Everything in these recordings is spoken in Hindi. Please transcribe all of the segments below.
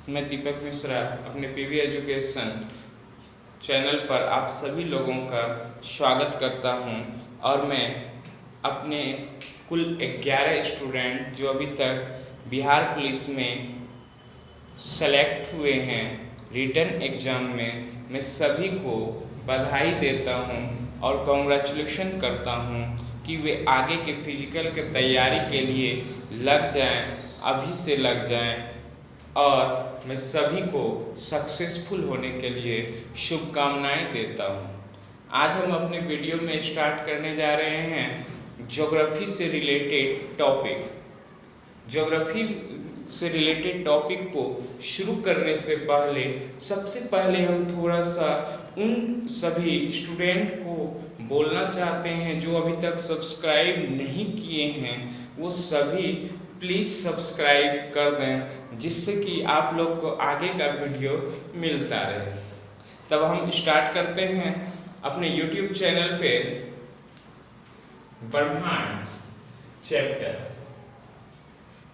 मैं दीपक मिश्रा अपने पीवी एजुकेशन चैनल पर आप सभी लोगों का स्वागत करता हूं और मैं अपने कुल 11 स्टूडेंट जो अभी तक बिहार पुलिस में सेलेक्ट हुए हैं रिटन एग्ज़ाम में, मैं सभी को बधाई देता हूं और कॉन्ग्रेचुलेशन करता हूं कि वे आगे के फिजिकल के तैयारी के लिए लग जाएं, अभी से लग जाएं और मैं सभी को सक्सेसफुल होने के लिए शुभकामनाएं देता हूं। आज हम अपने वीडियो में स्टार्ट करने जा रहे हैं ज्योग्राफी से रिलेटेड टॉपिक। ज्योग्राफी से रिलेटेड टॉपिक को शुरू करने से पहले सबसे पहले हम थोड़ा सा उन सभी स्टूडेंट को बोलना चाहते हैं जो अभी तक सब्सक्राइब नहीं किए हैं, वो सभी प्लीज़ सब्सक्राइब कर दें जिससे कि आप लोग को आगे का वीडियो मिलता रहे। तब हम स्टार्ट करते हैं अपने YouTube चैनल पे ब्रह्मांड चैप्टर।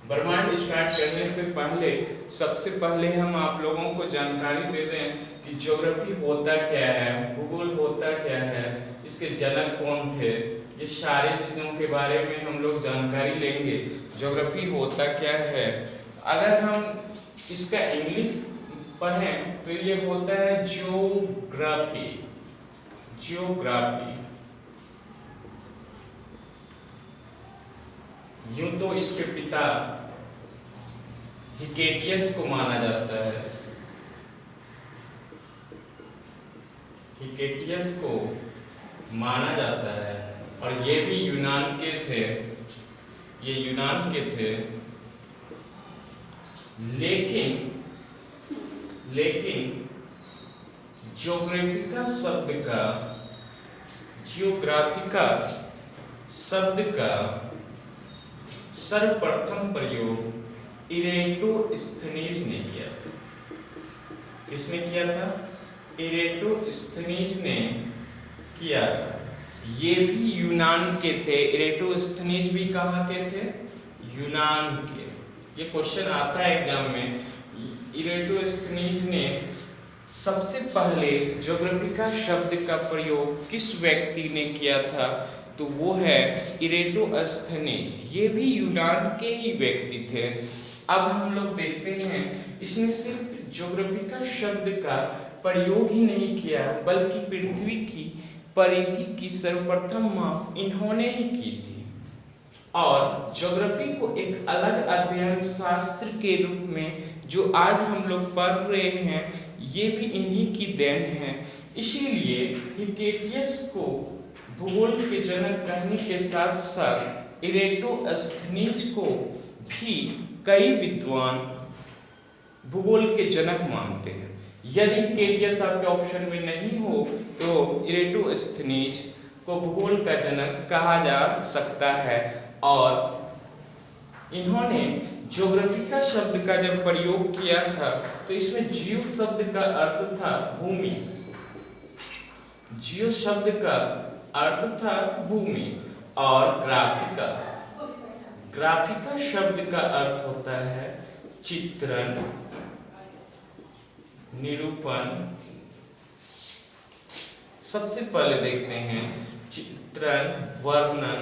ब्रह्मांड स्टार्ट करने से पहले सबसे पहले हम आप लोगों को जानकारी दे दें कि ज्योग्राफी होता क्या है, भूगोल होता क्या है, इसके जनक कौन थे, ये सारे चीज़ों के बारे में हम लोग जानकारी लेंगे। ज्योग्राफी होता क्या है, अगर हम इसका इंग्लिश पढ़ें तो ये होता है जियोग्राफी। जियोग्राफी यूं तो इसके पिता हिकेटियस को माना जाता है, हिकेटियस को माना जाता है और ये भी यूनान के थे, ये यूनान के थे। लेकिन जियोग्राफिका शब्द का सर्वप्रथम प्रयोग इरेटोस्थनीज ने किया था। किसने किया था? इरेटोस्थनीज ने किया था। ये भी यूनान के थे। इरेटोस्थनीज भी कहाँ के थे? यूनान के। ये क्वेश्चन आता है एग्जाम में। इरेटोस्थनीज ने सबसे पहले ज्योग्राफिका शब्द का प्रयोग किस व्यक्ति ने किया था? तो वो है इरेटोस्थनीज। ये भी यूनान के ही व्यक्ति थे। अब हम लोग देखते हैं इसने सिर्फ ज्योग्राफिका शब्द का प्रयोग ही नहीं किया बल्कि पृथ्वी की परिधि की सर्वप्रथम माप इन्होंने ही की थी और ज्योग्राफी को एक अलग अध्ययन शास्त्र के रूप में जो आज हम लोग पढ़ रहे हैं ये भी इन्हीं की देन है। इसीलिए हिकेटियस को भूगोल के जनक कहने के साथ साथ इरेटोस्थनीज को भी कई विद्वान भूगोल के जनक मानते हैं। यदि हिकेटियस आपके ऑप्शन में नहीं हो तो इरेटोस्थनीज को भूगोल का जनक कहा जा सकता है और इन्होंने ज्योग्राफिका शब्द का जब प्रयोग किया था तो इसमें जियो शब्द का अर्थ था भूमि। जियो शब्द का अर्थ था भूमि और ग्राफिका शब्द का अर्थ होता है चित्रण, निरूपण। सबसे पहले देखते हैं चित्रण, वर्णन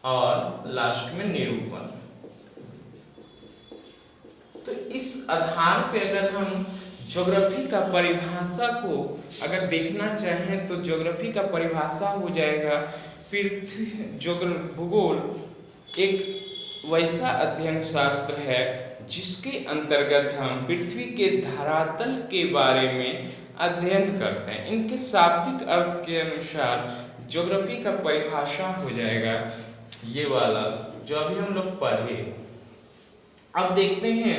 और लास्ट में निरूपण। तो इस आधार पे अगर हम ज्योग्राफी का परिभाषा को अगर देखना चाहें तो ज्योग्राफी का परिभाषा हो जाएगा भूगोल एक वैसा अध्ययन शास्त्र है जिसके अंतर्गत हम पृथ्वी के धरातल के बारे में अध्ययन करते हैं। इनके शाब्दिक अर्थ के अनुसार ज्योग्राफी का परिभाषा हो जाएगा ये वाला जो अभी हम लोग पढ़े। अब देखते हैं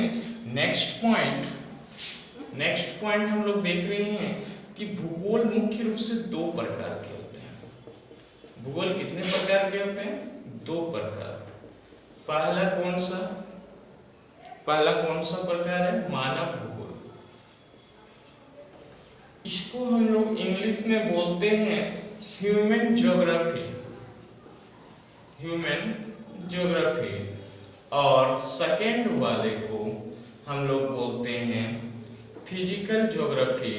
नेक्स्ट पॉइंट हम लोग देख रहे हैं कि भूगोल मुख्य रूप से दो प्रकार के होते हैं। भूगोल कितने प्रकार के होते हैं? दो प्रकार। पहला कौन सा प्रकार है? मानव भूगोल। इसको हम लोग इंग्लिश में बोलते हैं ह्यूमन ज्योग्राफी और सेकेंड वाले को हम लोग बोलते हैं फिजिकल ज्योग्राफी।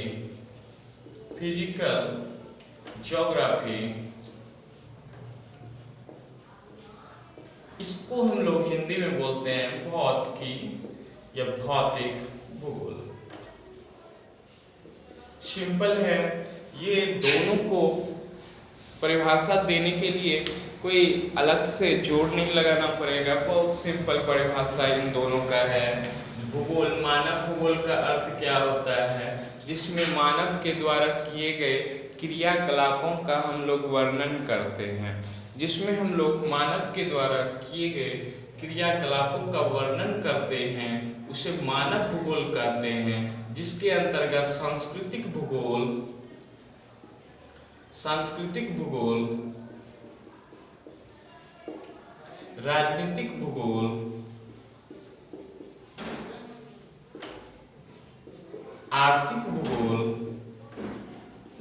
फिजिकल ज्योग्राफी, इसको हम लोग हिंदी में बोलते हैं भौतिकी या भौतिक भूगोल। सिंपल है, ये दोनों को परिभाषा देने के लिए कोई अलग से जोड़ नहीं लगाना पड़ेगा, बहुत सिंपल परिभाषा इन दोनों का है। भूगोल, मानव भूगोल का अर्थ क्या होता है, जिसमें मानव के द्वारा किए गए क्रियाकलापों का हम लोग वर्णन करते हैं, जिसमें हम लोग मानव के द्वारा किए गए क्रियाकलापों का वर्णन करते हैं, उसे मानव भूगोल कहते हैं। जिसके अंतर्गत सांस्कृतिक भूगोल, सांस्कृतिक भूगोल, राजनीतिक भूगोल, आर्थिक भूगोल,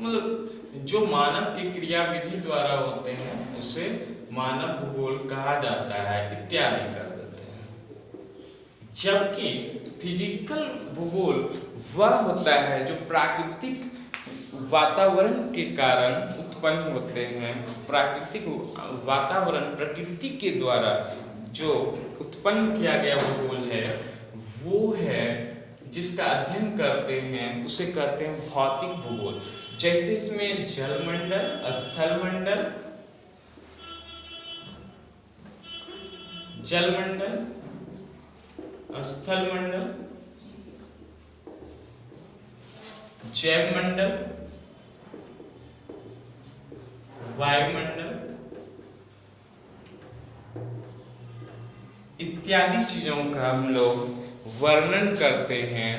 मतलब जो मानव की क्रियाविधि द्वारा होते हैं उसे मानव भूगोल कहा जाता है, इत्यादि कर देते हैं। जबकि फिजिकल भूगोल वह होता है जो प्राकृतिक वातावरण के कारण उत्पन्न होते हैं। प्राकृतिक वातावरण, प्रकृति के द्वारा जो उत्पन्न किया गया भूगोल है, वो है जिसका अध्ययन करते हैं उसे कहते हैं भौतिक भूगोल। जैसे इसमें जलमंडल, स्थलमंडल, जलमंडल, स्थलमंडल, जैवमंडल, वायुमंडल इत्यादि चीजों का हम लोग वर्णन करते हैं,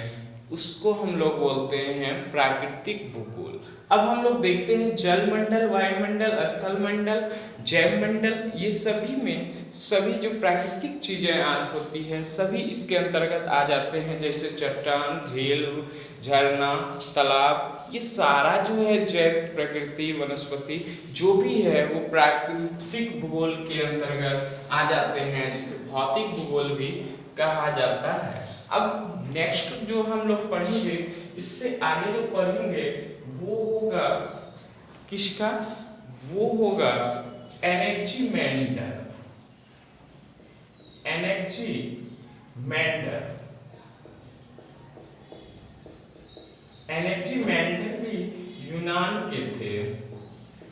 उसको हम लोग बोलते हैं प्राकृतिक भूगोल। अब हम लोग देखते हैं जलमंडल, वायुमंडल, स्थलमंडल, जैवमंडल, ये सभी में सभी जो प्राकृतिक चीजें होती हैं सभी इसके अंतर्गत आ जाते हैं। जैसे चट्टान, झील, झरना, तालाब, ये सारा जो है जैव प्रकृति, वनस्पति जो भी है वो प्राकृतिक भूगोल के अंतर्गत आ जाते हैं, जिसे भौतिक भूगोल भी कहा जाता है। अब नेक्स्ट जो हम लोग पढ़ेंगे, इससे आगे जो पढ़ेंगे वो होगा किसका, वो होगा एनर्जीमेंडल। एनर्जीमेंडल, एनर्जीमेंडल भी यूनान के थे।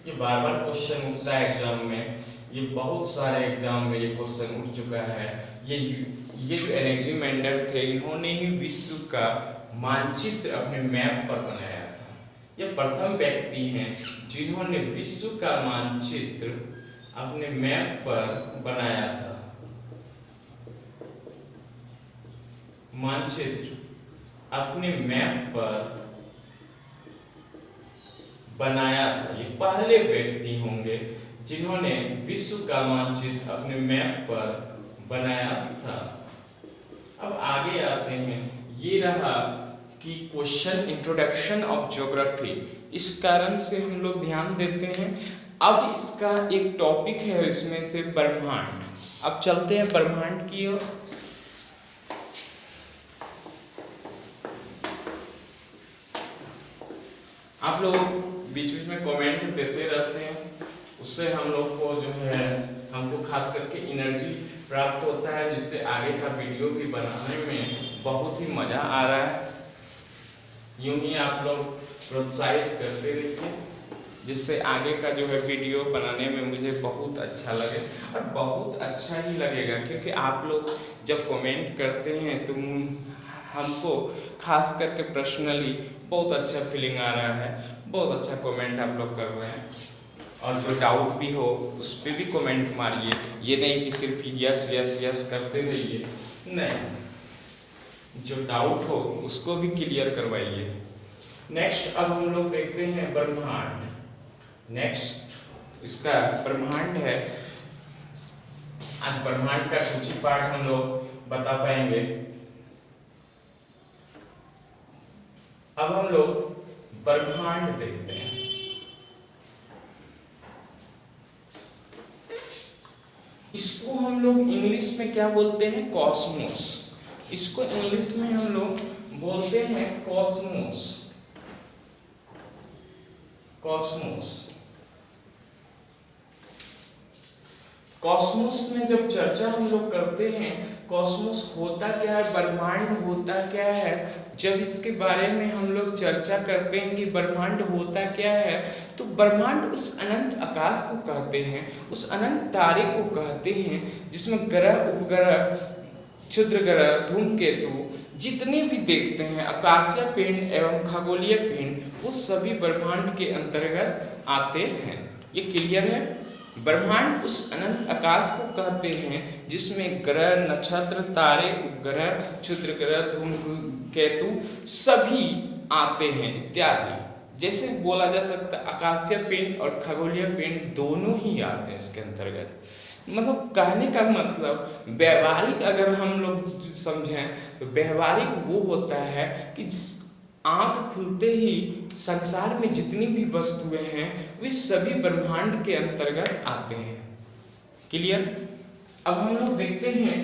ये बार बार क्वेश्चन उठता है एग्जाम में, ये बहुत सारे एग्जाम में ये क्वेश्चन उठ चुका है। ये जो एनर्जीमेंडल थे, इन्होंने ही विश्व का मानचित्र अपने मैप पर बनाया था। ये प्रथम व्यक्ति हैं जिन्होंने विश्व का मानचित्र अपने मैप पर बनाया था। मानचित्र अपने मैप पर बनाया था। ये पहले व्यक्ति होंगे जिन्होंने विश्व का मानचित्र अपने मैप पर बनाया था। अब आगे आते हैं, ये रहा कि क्वेश्चन इंट्रोडक्शन ऑफ ज्योग्राफी। इस कारण से हम लोग ध्यान देते हैं। अब इसका एक टॉपिक है इसमें से ब्रह्मांड। अब चलते हैं ब्रह्मांड की ओर। आप लोग बीच बीच में कमेंट देते रहते हैं, उससे हम लोग को जो है, हमको खास करके एनर्जी प्राप्त होता है, जिससे आगे का वीडियो भी बनाने में बहुत ही मजा आ रहा है। यूं ही आप लोग प्रोत्साहित करते रहिए, जिससे आगे का जो है वीडियो बनाने में मुझे बहुत अच्छा लगे, और बहुत अच्छा ही लगेगा क्योंकि आप लोग जब कमेंट करते हैं तो हमको खास करके पर्सनली बहुत अच्छा फीलिंग आ रहा है। बहुत अच्छा कमेंट आप लोग कर रहे हैं, और जो डाउट भी हो उस पर भी कमेंट मारिए। ये नहीं कि सिर्फ यस यस यस करते रहिए, नहीं, जो डाउट हो उसको भी क्लियर करवाइए। नेक्स्ट अब हम लोग देखते हैं ब्रह्मांड। नेक्स्ट इसका ब्रह्मांड है। आज ब्रह्मांड का सूची पाठ हम लोग बता पाएंगे। अब हम लोग ब्रह्मांड देखते हैं। इसको हम लोग इंग्लिश में क्या बोलते हैं, कॉस्मोस। इसको इंग्लिश में हम लोग बोलते हैं कॉस्मोस। कॉस्मोस, कॉस्मोस में जब चर्चा हम लोग करते हैं, कॉस्मोस होता क्या है, ब्रह्मांड होता क्या है, जब इसके बारे में हम लोग चर्चा करते हैं कि ब्रह्मांड होता क्या है, तो ब्रह्मांड उस अनंत आकाश को कहते हैं, उस अनंत तारे को कहते हैं जिसमें ग्रह, उपग्रह, क्षुद्र ग्रह, धूमकेतु जितने भी देखते हैं, आकाशीय पिंड एवं खगोलीय पिंड, वो सभी ब्रह्मांड के अंतर्गत आते हैं। ये क्लियर है? ब्रह्मांड उस अनंत आकाश को कहते हैं जिसमें ग्रह, नक्षत्र, तारे, उपग्रह, क्षुद्र ग्रह, धूमकेतु सभी आते हैं इत्यादि। जैसे बोला जा सकता है आकाशीय पिंड और खगोलीय पिंड दोनों ही आते हैं इसके अंतर्गत। मतलब कहने का मतलब व्यवहारिक अगर हम लोग समझें तो व्यवहारिक वो होता है कि आंख खुलते ही संसार में जितनी भी वस्तुएं हैं वे सभी ब्रह्मांड के अंतर्गत आते हैं। क्लियर? अब हम लोग देखते हैं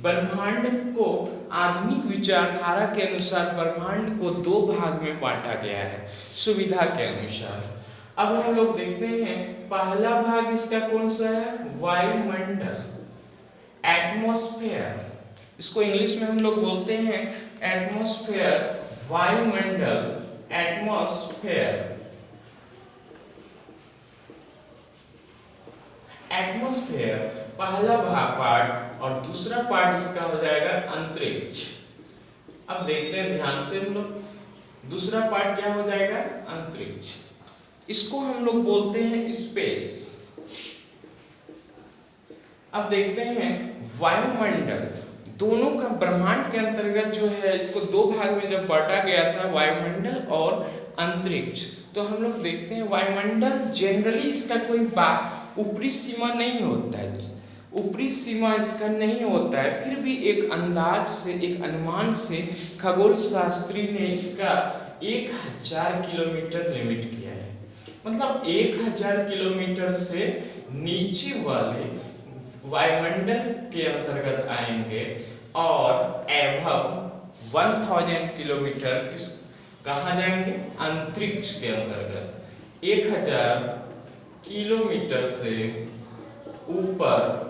ब्रह्मांड को आधुनिक विचारधारा के अनुसार ब्रह्मांड को दो भाग में बांटा गया है सुविधा के अनुसार। अब हम लोग देखते हैं पहला भाग इसका कौन सा है, वायुमंडल, एटमॉस्फेयर। इसको इंग्लिश में हम लोग बोलते हैं एटमॉस्फेयर, वायुमंडल, एटमॉस्फेयर। एटमॉस्फेयर पहला भाग पार्ट और दूसरा पार्ट इसका हो जाएगा अंतरिक्ष। अब देखते हैं ध्यान से हम लोग, दूसरा पार्ट क्या हो जाएगा, अंतरिक्ष। इसको हम लोग बोलते हैं स्पेस। अब देखते हैं वायुमंडल, दोनों का ब्रह्मांड के अंतर्गत जो है इसको दो भाग में जब बांटा गया था, वायुमंडल और अंतरिक्ष। तो हम लोग देखते हैं वायुमंडल जनरली इसका कोई ऊपरी सीमा नहीं होता है, ऊपरी सीमा इसका नहीं होता है, फिर भी एक अंदाज से, एक अनुमान से खगोल शास्त्री ने इसका 1000 किलोमीटर लिमिट किया है। मतलब 1000 किलोमीटर से नीचे वाले वायुमंडल के अंतर्गत आएंगे और एवं 1000 किलोमीटर किस कहाँ जाएंगे, अंतरिक्ष के अंतर्गत। 1000 किलोमीटर से ऊपर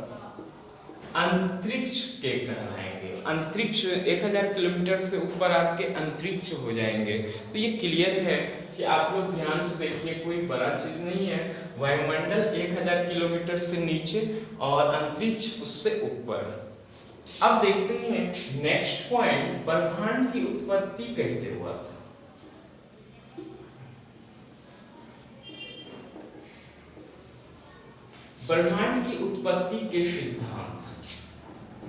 अंतरिक्ष के कहलाएंगे। अंतरिक्ष 1000 किलोमीटर से ऊपर आपके अंतरिक्ष हो जाएंगे। तो ये क्लियर है कि आप लोग ध्यान से देखिए, कोई बड़ा चीज नहीं है। वायुमंडल 1000 किलोमीटर से नीचे और अंतरिक्ष उससे ऊपर। अब देखते हैं नेक्स्ट पॉइंट, ब्रह्मांड की उत्पत्ति कैसे हुआ था। ब्रह्मांड की उत्पत्ति के सिद्धांत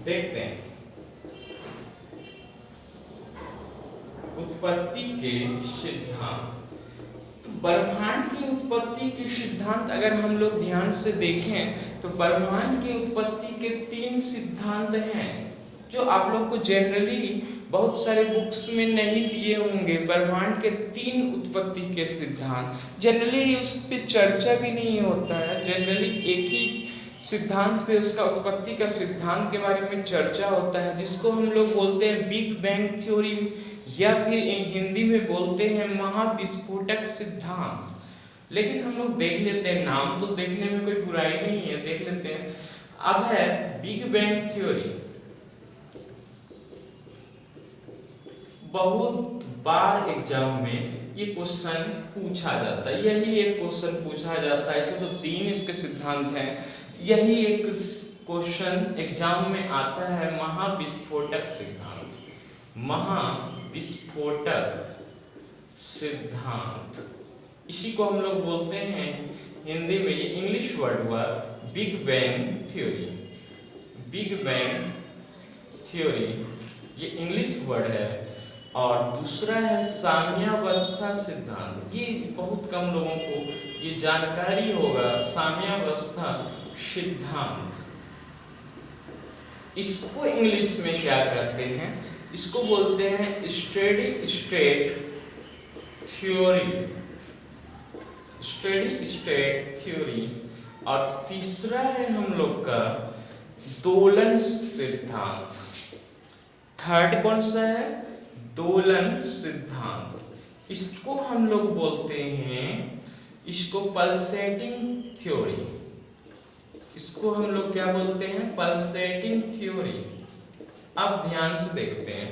देखते हैं। उत्पत्ति के सिद्धांत, तो ब्रह्मांड की उत्पत्ति के सिद्धांत अगर हम लोग ध्यान से देखें तो ब्रह्मांड की उत्पत्ति के 3 सिद्धांत हैं जो आप लोग को जनरली बहुत सारे बुक्स में नहीं दिए होंगे। ब्रह्मांड के 3 उत्पत्ति के सिद्धांत, जनरली उस पर चर्चा भी नहीं होता है। जनरली एक ही सिद्धांत पे, उसका उत्पत्ति का सिद्धांत के बारे में चर्चा होता है, जिसको हम लोग बोलते हैं बिग बैंग थ्योरी, या फिर हिंदी में बोलते हैं महाविस्फोटक सिद्धांत। लेकिन हम लोग देख लेते हैं, नाम तो देखने में कोई बुराई नहीं है, देख लेते हैं। अब है बिग बैंग थ्योरी। बहुत बार एग्जाम में ये क्वेश्चन पूछा जाता है, यही एक क्वेश्चन पूछा जाता है। ऐसे तो 3 इसके सिद्धांत हैं, यही एक क्वेश्चन एग्जाम में आता है, महाविस्फोटक सिद्धांत। महाविस्फोटक सिद्धांत, इसी को हम लोग बोलते हैं हिंदी में, ये इंग्लिश वर्ड हुआ big bang theory. Big bang theory ये इंग्लिश वर्ड है। और दूसरा है साम्यावस्था सिद्धांत। ये बहुत कम लोगों को ये जानकारी होगा, साम्यावस्था सिद्धांत। इसको इंग्लिश में क्या कहते हैं, इसको बोलते हैं steady state theory. Steady state theory. और तीसरा है हम लोग का दोलन सिद्धांत। थर्ड कौन सा है? दोलन सिद्धांत। इसको हम लोग बोलते हैं, इसको पल्सेटिंग थ्योरी। इसको हम लोग क्या बोलते हैं? Pulsating theory. अब ध्यान से देखते हैं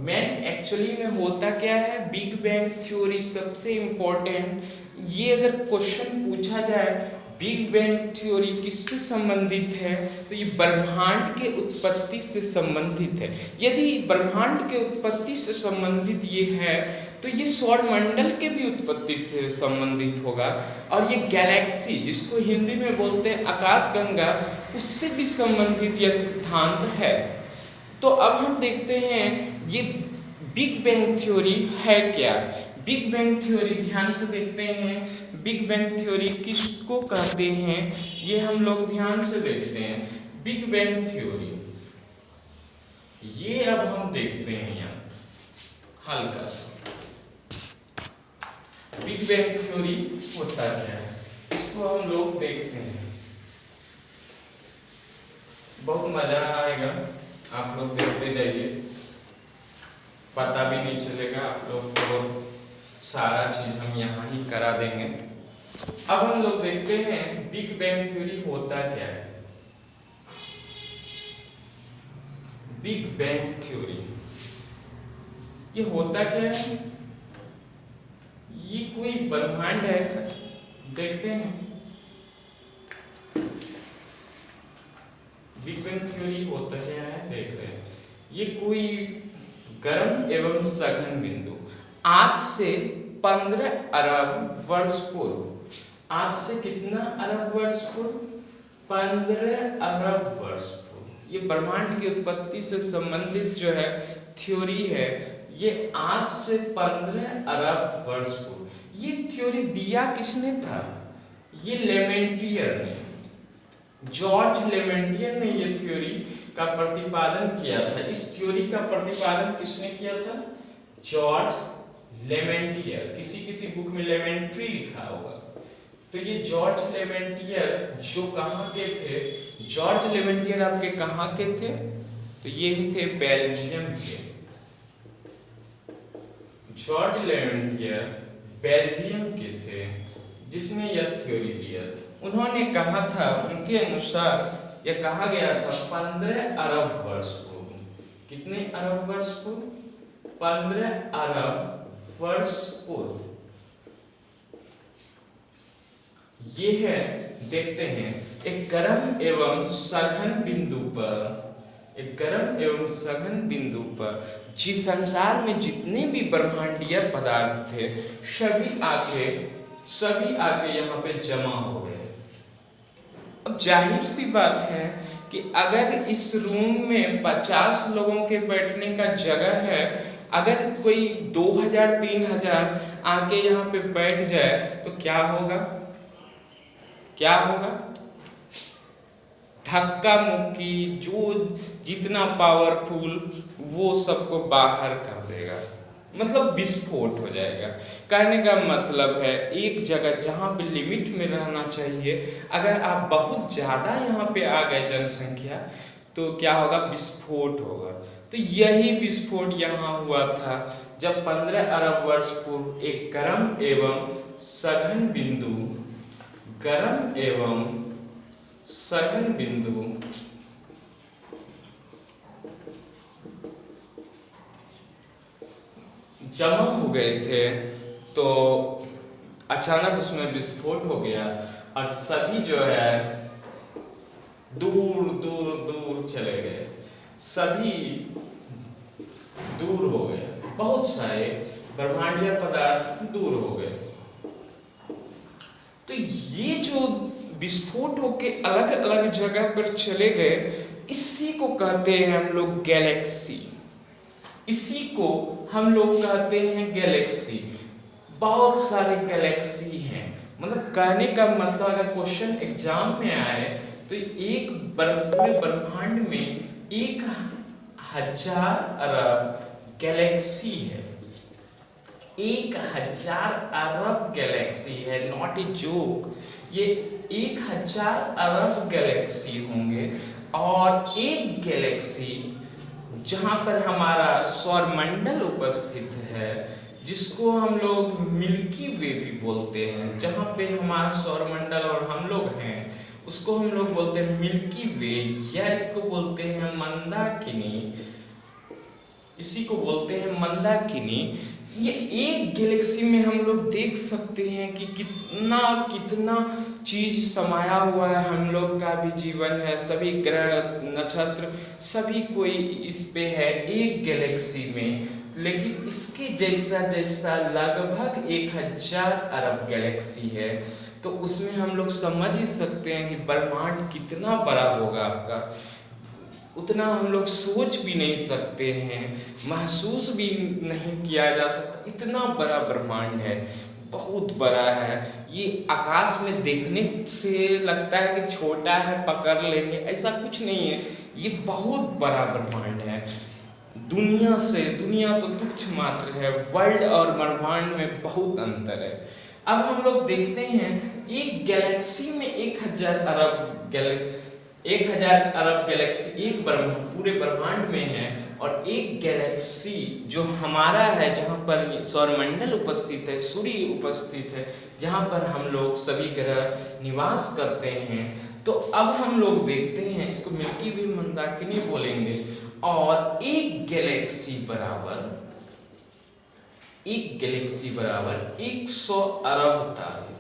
मैन एक्चुअली में होता क्या है। बिग बैंग थ्योरी सबसे इंपॉर्टेंट। ये अगर क्वेश्चन पूछा जाए बिग बैंग थ्योरी किससे संबंधित है, तो ये ब्रह्मांड के उत्पत्ति से संबंधित है। यदि ब्रह्मांड के उत्पत्ति से संबंधित ये है तो ये सौरमंडल के भी उत्पत्ति से संबंधित होगा, और ये गैलेक्सी जिसको हिंदी में बोलते हैं आकाशगंगा, उससे भी संबंधित यह सिद्धांत है। तो अब हम देखते हैं ये बिग बैंग थ्योरी है क्या। बिग बैंग थ्योरी ध्यान से देखते हैं। बिग बैंग थ्योरी किसको कहते हैं ये हम लोग ध्यान से देखते हैं। बिग बैंग थ्योरी ये अब हम देखते हैं यहाँ हल्का सा। बिग बैंग थ्योरी होता क्या है इसको हम लोग देखते हैं। बहुत मजा आएगा, आप लोग देखते जाइए, पता भी नहीं चलेगा आप लोग को, सारा चीज हम यहाँ ही करा देंगे। अब हम लोग देखते हैं बिग बैंग थ्योरी होता क्या है। बिग बैंग थ्योरी ये होता क्या है? ये कोई ब्रह्मांड है, देखते हैं। बिग बैंग थ्योरी होता क्या है देख रहे हैं। ये कोई गर्म एवं सघन बिंदु आज से 15 अरब वर्ष पूर्व, आज से कितना अरब वर्ष पूर्व? 15 अरब वर्ष पूर्व। ये ब्रह्मांड की उत्पत्ति से संबंधित जो है थ्योरी है, ये आज से 15 अरब वर्ष पूर्व। ये थ्योरी दिया किसने था? ये लेमेंटियर ने, जॉर्ज लेमेंटियर ने ये थ्योरी का प्रतिपादन किया था। इस थ्योरी का प्रतिपादन किसने किया था? जॉर्ज लेमेंटियर। किसी बुक में लेमेंट्री लिखा होगा, तो ये जॉर्ज लेमेंटियर जो कहाँ के थे? जॉर्ज लेमेंटियर आपके कहाँ के थे? तो ये थे बेल्जियम के। जॉर्ज लेमेंटियर बेल्जियम के थे जिसने यह थ्योरी दिया था। उन्होंने कहा था, उनके अनुसार यह कहा गया था 15 अरब वर्ष पूर्व। कितने अरब वर्ष पूर्व? 15 अरब वर्ष पूर्व। ये है, देखते हैं, एक गर्म एवं सघन बिंदु पर, एक गर्म एवं सघन बिंदु पर जिस संसार में जितने भी ब्रह्मांडीय पदार्थ थे सभी आके यहाँ पे जमा हो गए। अब जाहिर सी बात है कि अगर इस रूम में 50 लोगों के बैठने का जगह है, अगर कोई 2000-3000 आके यहाँ पे बैठ जाए तो क्या होगा? क्या होगा? धक्का मुक्की, जो जितना पावरफुल वो सबको बाहर कर देगा, मतलब विस्फोट हो जाएगा। कहने का मतलब है एक जगह जहाँ पे लिमिट में रहना चाहिए, अगर आप बहुत ज़्यादा यहाँ पे आ गए जनसंख्या, तो क्या होगा? विस्फोट होगा। तो यही विस्फोट यहाँ हुआ था जब 15 अरब वर्ष पूर्व एक गर्म एवं सघन बिंदु, गर्म एवं सघन बिंदु जमा हो गए थे, तो अचानक उसमें विस्फोट हो गया और सभी जो है दूर दूर दूर चले गए, सभी दूर हो गए, बहुत सारे ब्रह्मांडीय पदार्थ दूर हो गए। तो ये जो विस्फोट होके अलग अलग जगह पर चले गए, इसी को कहते हैं हम लोग गैलेक्सी। इसी को हम लोग कहते हैं गैलेक्सी। बहुत सारे गैलेक्सी हैं, मतलब कहने का मतलब अगर क्वेश्चन एग्जाम में आए तो एक पूरे ब्रह्मांड में 1000 अरब गैलेक्सी है। 1000 अरब गैलेक्सी है, नॉट ए जोक। ये 1000 अरब गैलेक्सी होंगे और एक गैलेक्सी जहाँ पर हमारा सौरमंडल उपस्थित है, जिसको हम लोग मिल्की वे भी बोलते हैं, जहाँ पे हमारा सौरमंडल और हम लोग हैं उसको हम लोग बोलते हैं मिल्की वे, या इसको बोलते हैं मंदाकिनी, इसी को बोलते हैं मंदाकिनी। ये एक गैलेक्सी में हम लोग देख सकते हैं कि कितना कितना चीज समाया हुआ है। हम लोग का भी जीवन है, सभी ग्रह नक्षत्र सभी कोई इस पे है एक गैलेक्सी में, लेकिन इसके जैसा जैसा लगभग 1000 अरब गैलेक्सी है। तो उसमें हम लोग समझ ही सकते हैं कि ब्रह्मांड कितना बड़ा होगा आपका, उतना हम लोग सोच भी नहीं सकते हैं, महसूस भी नहीं किया जा सकता। इतना बड़ा ब्रह्मांड है, बहुत बड़ा है। ये आकाश में देखने से लगता है कि छोटा है, पकड़ लेंगे, ऐसा कुछ नहीं है। ये बहुत बड़ा ब्रह्मांड है। दुनिया तो तुच्छ मात्र है, वर्ल्ड और ब्रह्मांड में बहुत अंतर है। अब हम लोग देखते हैं एक गैलेक्सी में 1000 अरब गैलेक्सी एक पूरे ब्रह्मांड में है, और एक गैलेक्सी जो हमारा है, जहाँ पर सौरमंडल उपस्थित है, सूर्य उपस्थित है, जहाँ पर हम लोग सभी ग्रह निवास करते हैं। तो अब हम लोग देखते हैं, इसको मिल्की वे मंदाकिनी बोलेंगे। और एक गैलेक्सी बराबर 100 अरब तारे।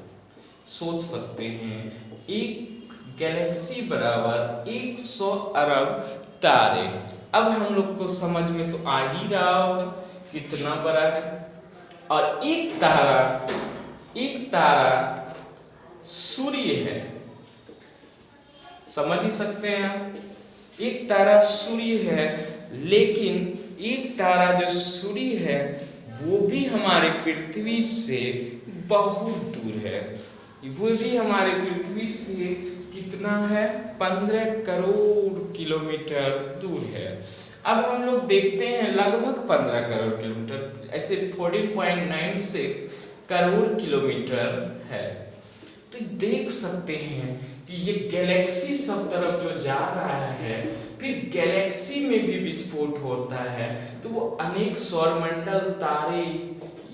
सोच सकते हैं, एक गैलेक्सी बराबर 100 अरब तारे। अब हम लोग को समझ में तो आ ही रहा होगा कितना बड़ा है। और एक तारा सूर्य है, समझ ही सकते हैं आप, एक तारा सूर्य है। लेकिन एक तारा जो सूर्य है वो भी हमारे पृथ्वी से बहुत दूर है। वो भी हमारे पृथ्वी से कितना है, 15 करोड़ किलोमीटर दूर है। अब हम लोग देखते हैं लगभग 15 करोड़ किलोमीटर, ऐसे 14.96 करोड़ किलोमीटर है। तो देख सकते हैं कि ये गैलेक्सी सब तरफ जो जा रहा है, फिर गैलेक्सी में भी विस्फोट होता है, तो वो अनेक सौरमंडल तारे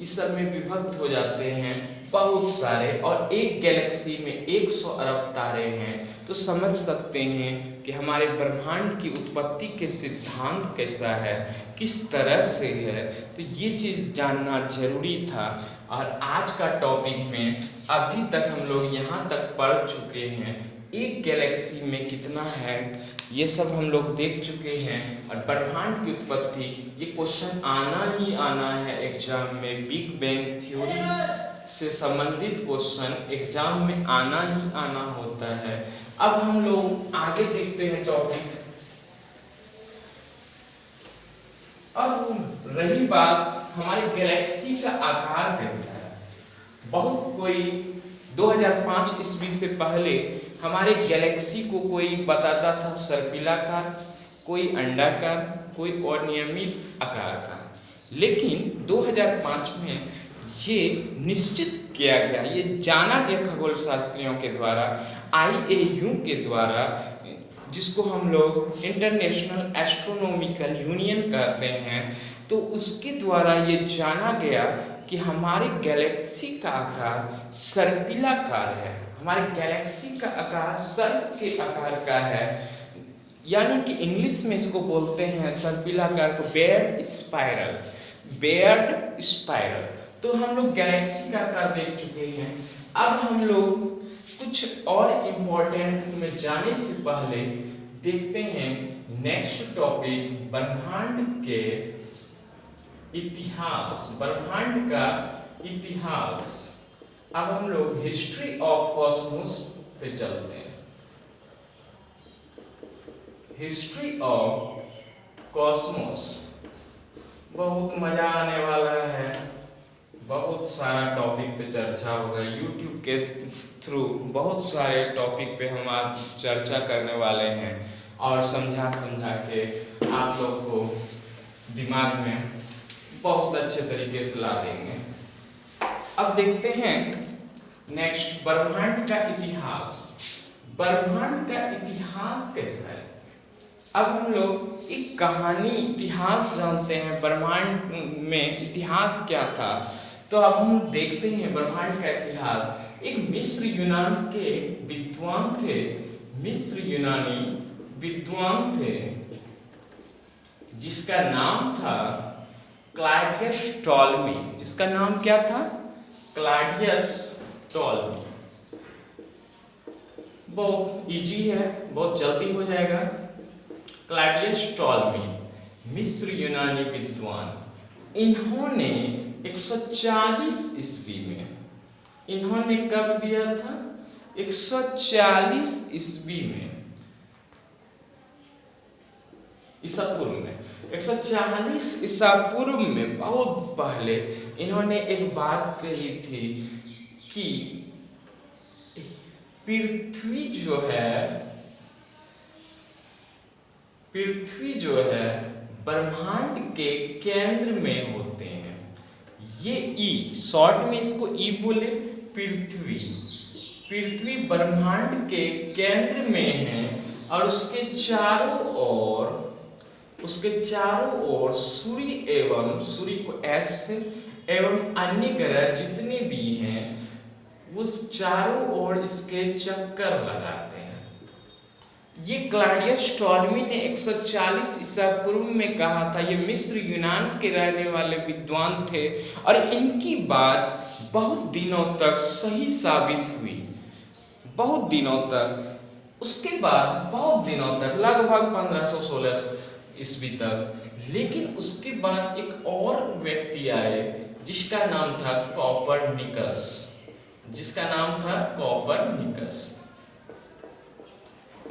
इस सब में विभक्त हो जाते हैं बहुत सारे। और एक गैलेक्सी में 100 अरब तारे हैं। तो समझ सकते हैं कि हमारे ब्रह्मांड की उत्पत्ति के सिद्धांत कैसा है, किस तरह से है। तो ये चीज़ जानना जरूरी था। और आज का टॉपिक में अभी तक हम लोग यहाँ तक पढ़ चुके हैं, एक गैलेक्सी में कितना है ये सब हम लोग देख चुके हैं। और ब्रह्मांड की उत्पत्ति, ये क्वेश्चन आना ही आना है एग्जाम में, बिग बैंग थ्योरी से संबंधित क्वेश्चन एग्जाम में आना ही आना होता है। अब हम लोग आगे देखते हैं टॉपिक। अब रही बात हमारे गैलेक्सी का आकार कैसा है। बहुत कोई 2005 ईस्वी से पहले हमारे गैलेक्सी को कोई बताता था सर्पिलाकार, कोई अंडाकार, कोई अनियमित आकार का। लेकिन 2005 में ये निश्चित किया गया, ये जाना गया खगोल शास्त्रियों के द्वारा, IAU के द्वारा, जिसको हम लोग इंटरनेशनल एस्ट्रोनॉमिकल यूनियन कहते हैं। तो उसके द्वारा ये जाना गया कि हमारे गैलेक्सी का आकार सर्पिलाकार है। हमारे गैलेक्सी का आकार सर्प के आकार का है, यानी कि इंग्लिश में इसको बोलते हैं सर्पिलाकार को बेयर्ड स्पाइरल। तो हम लोग गैलेक्सी का आकार देख चुके हैं। अब हम लोग कुछ और इम्पोर्टेंट में जाने से पहले देखते हैं नेक्स्ट टॉपिक, ब्रह्मांड के इतिहास, ब्रह्मांड का इतिहास। अब हम लोग हिस्ट्री ऑफ कॉस्मोस पे चलते हैं। हिस्ट्री ऑफ कॉस्मोस बहुत मजा आने वाला है, बहुत सारा टॉपिक पे चर्चा होगा। यूट्यूब के थ्रू बहुत सारे टॉपिक पे हम आज चर्चा करने वाले हैं और समझा के आप लोग को दिमाग में बहुत अच्छे तरीके से ला देंगे। अब देखते हैं नेक्स्ट, ब्रह्मांड का इतिहास। ब्रह्मांड का इतिहास कैसा है? अब हम लोग एक कहानी इतिहास जानते हैं, ब्रह्मांड में इतिहास क्या था। तो अब हम देखते हैं ब्रह्मांड का इतिहास। एक मिस्र यूनान के विद्वान थे, मिस्र यूनानी विद्वान थे, जिसका नाम था क्लॉडियस टॉलमी। जिसका नाम क्या था? Claudius Ptolemy. बहुत इजी है, बहुत जल्दी हो जाएगा। क्लॉडियस टॉलमी, मिस्र यूनानी विद्वान, इन्होंने 140 ईस्वी में, इन्होंने कब दिया था? 140 ईस्वी में, ईसा पूर्व में, 140 ईसा पूर्व में, बहुत पहले इन्होंने एक बात कही थी कि पृथ्वी जो है ब्रह्मांड के केंद्र में होते हैं। ये ई, शॉर्ट में इसको ई बोले, पृथ्वी ब्रह्मांड के केंद्र में है और उसके चारों ओर सूर्य को एस एवं अन्य ग्रह जितने भी हैं उस चारों ओर इसके चक्कर लगाते हैं। ये क्लॉडियस टॉलमी ने 140 ईसा पूर्व में कहा था। ये मिस्र यूनान के रहने वाले विद्वान थे और इनकी बात बहुत दिनों तक सही साबित हुई, बहुत दिनों तक। उसके बाद बहुत दिनों तक, लगभग 1516 ईस्वी तक। लेकिन उसके बाद एक और व्यक्ति आए जिसका नाम था कोपरनिकस, जिसका नाम था कोपरनिकस।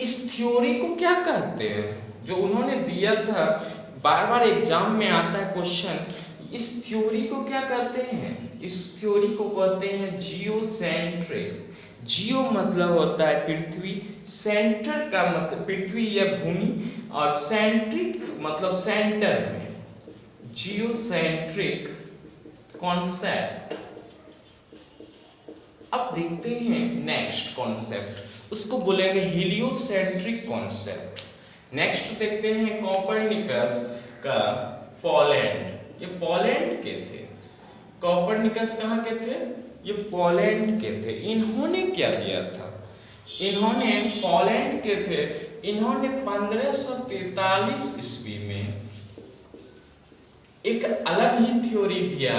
इस थ्योरी को क्या कहते हैं जो उन्होंने दिया था? बार बार एग्जाम में आता है क्वेश्चन, इस थ्योरी को क्या कहते हैं? इस थ्योरी को कहते हैं जियोसेंट्रिक। जियो मतलब होता है पृथ्वी, सेंटर का मतलब पृथ्वी या भूमि, और सेंट्रिक मतलब सेंटर में, जियोसेंट्रिक कॉन्सेप्ट। अब देखते हैं नेक्स्ट कॉन्सेप्ट, उसको बोलेंगे हीलियोसेंट्रिक कॉन्सेप्ट। नेक्स्ट देखते हैं कोपरनिकस का पोलैंड। ये पोलैंड के थे। कोपरनिकस कहाँ के थे? ये पोलैंड के थे। इन्होंने क्या दिया था? इन्होंने पोलैंड के थे। इन्होंने 1543 ईस्वी में एक अलग ही थ्योरी दिया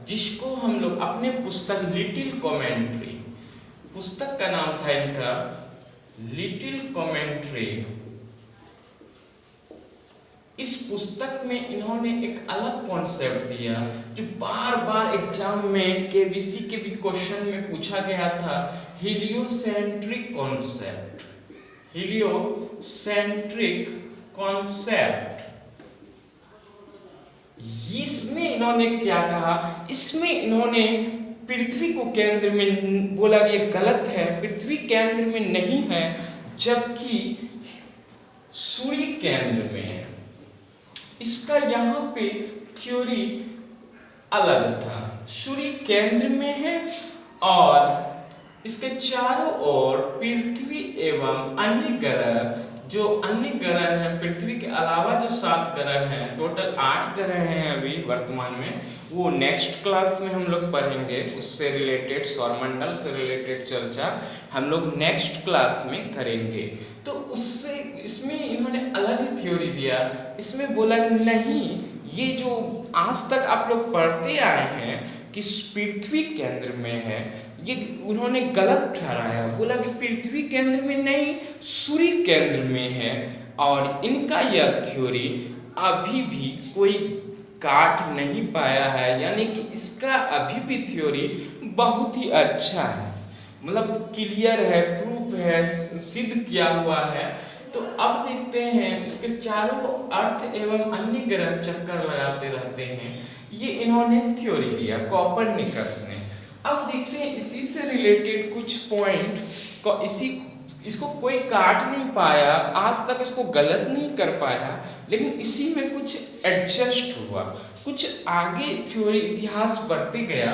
जिसको हम लोग अपने पुस्तक लिटिल कमेंट्री, पुस्तक का नाम था इनका लिटिल कमेंट्री। इस पुस्तक में इन्होंने एक अलग कॉन्सेप्ट दिया जो बार बार एग्जाम में केबीसी के भी क्वेश्चन में पूछा गया था, हीलियोसेंट्रिक कॉन्सेप्ट। Heliocentric concept. इसमें इन्होंने क्या कहा? इसमें इन्होंने पृथ्वी को केंद्र में बोला कि ये गलत है, पृथ्वी केंद्र में नहीं है जबकि सूर्य केंद्र में है। इसका यहाँ पे थ्योरी अलग था। सूर्य केंद्र में है और इसके चारों ओर पृथ्वी एवं अन्य ग्रह, जो अन्य ग्रह हैं पृथ्वी के अलावा जो 7 ग्रह हैं, टोटल 8 ग्रह हैं अभी वर्तमान में, वो नेक्स्ट क्लास में हम लोग पढ़ेंगे। उससे रिलेटेड, सौरमंडल से रिलेटेड चर्चा हम लोग नेक्स्ट क्लास में करेंगे। तो उससे इसमें इन्होंने अलग ही थ्योरी दिया। इसमें बोला कि नहीं, ये जो आज तक आप लोग पढ़ते आए हैं कि पृथ्वी केंद्र में है, ये उन्होंने गलत ठहराया। बोला कि पृथ्वी केंद्र में नहीं, सूर्य केंद्र में है। और इनका यह थ्योरी अभी भी कोई काट नहीं पाया है, यानी कि इसका अभी भी थ्योरी बहुत ही अच्छा है, मतलब क्लियर है, प्रूफ है, सिद्ध किया हुआ है। तो अब देखते हैं इसके चारों अर्थ एवं अन्य ग्रह चक्कर लगाते रहते हैं, ये इन्होंने थ्योरी दिया कोपरनिकस ने। अब देखते हैं इसी से रिलेटेड कुछ पॉइंट को, इसको कोई काट नहीं पाया, आज तक इसको गलत नहीं कर पाया, लेकिन इसी में कुछ एडजस्ट हुआ, कुछ आगे थ्योरी इतिहास बढ़ते गया।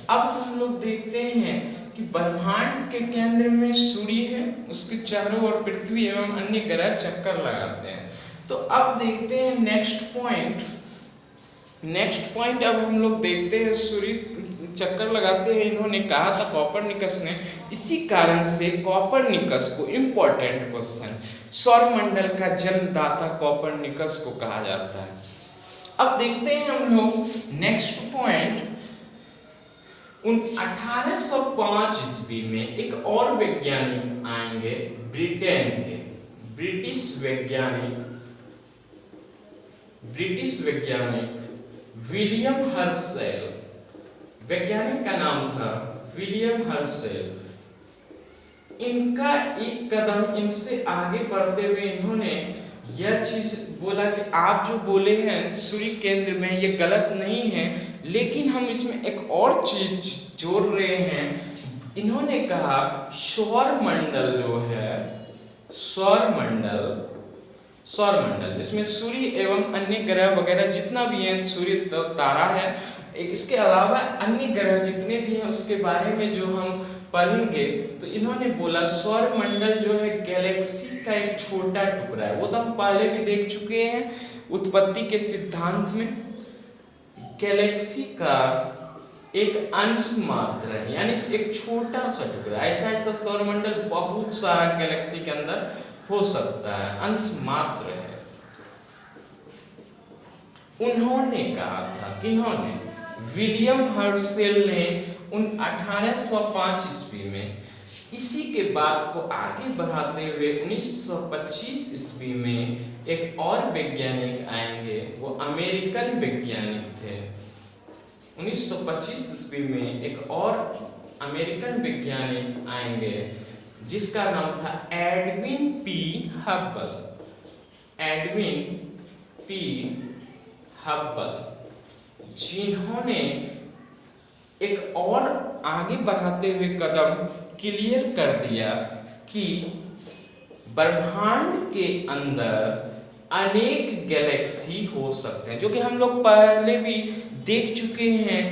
अब हम लोग देखते हैं कि ब्रह्मांड के केंद्र में सूर्य है, उसके चारों ओर पृथ्वी एवं अन्य ग्रह चक्कर लगाते हैं। तो अब देखते हैं नेक्स्ट पॉइंट। अब हम लोग देखते हैं, सूर्य चक्कर लगाते हैं इन्होंने कहा था कोपरनिकस ने। इसी कारण से कोपरनिकस को इम्पोर्टेंट क्वेश्चन, सौरमंडल का जन्मदाता कोपरनिकस को कहा जाता है। अब देखते हैं हम लोग नेक्स्ट पॉइंट। 1805 ईस्वी में एक और वैज्ञानिक आएंगे, ब्रिटेन के ब्रिटिश वैज्ञानिक विलियम हर्शेल। वैज्ञानिक का नाम था विलियम हर्शेल। इनका एक कदम इनसे आगे बढ़ते हुए इन्होंने यह चीज बोला कि आप जो बोले हैं सूर्य केंद्र में ये गलत नहीं है, लेकिन हम इसमें एक और चीज जोड़ रहे हैं। इन्होंने कहा सौरमंडल जो है, सौरमंडल जिसमें सूर्य एवं अन्य ग्रह वगैरह जितना भी है, सूर्य तो तारा है, इसके अलावा अन्य ग्रह जितने भी हैं उसके बारे में जो हम पढ़ेंगे। तो इन्होंने बोला सौरमंडल जो है गैलेक्सी का एक छोटा टुकड़ा है। वो तो हम पहले भी देख चुके हैं उत्पत्ति के सिद्धांत में। गैलेक्सी का एक अंश मात्र है, यानी एक छोटा सा टुकड़ा। ऐसा सौरमंडल बहुत सारा गैलेक्सी के अंदर हो सकता है, अंश मात्र है। उन्होंने कहा था, किन्होंने? विलियम हर्शेल ने 1805 ईस्वी में। इसी के बात को आगे बढ़ाते हुए 1925 ईस्वी में एक और वैज्ञानिक आएंगे, वो अमेरिकन वैज्ञानिक थे। 1925 ईस्वी में एक और अमेरिकन वैज्ञानिक आएंगे जिसका नाम था एडविन पी हब्बल, जिन्होंने एक और आगे बढ़ाते हुए कदम क्लियर कर दिया कि ब्रह्मांड के अंदर अनेक गैलेक्सी हो सकते हैं, जो कि हम लोग पहले भी देख चुके हैं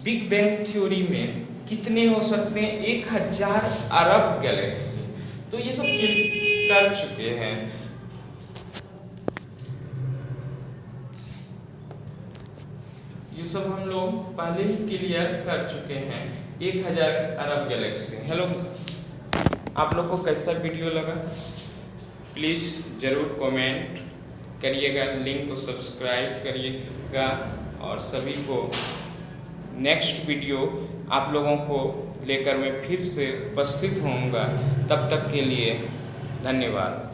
बिग बैंग थ्योरी में। कितने हो सकते हैं? 1000 अरब गैलेक्सी। तो ये सब कर चुके हैं। ये सब हम लोग पहले ही क्लियर कर चुके हैं, 1000 अरब गैलेक्सी। हेलो, आप लोग को कैसा वीडियो लगा प्लीज़ ज़रूर कमेंट करिएगा, लिंक को सब्सक्राइब करिएगा और सभी को नेक्स्ट वीडियो आप लोगों को लेकर मैं फिर से उपस्थित होऊंगा। तब तक के लिए धन्यवाद।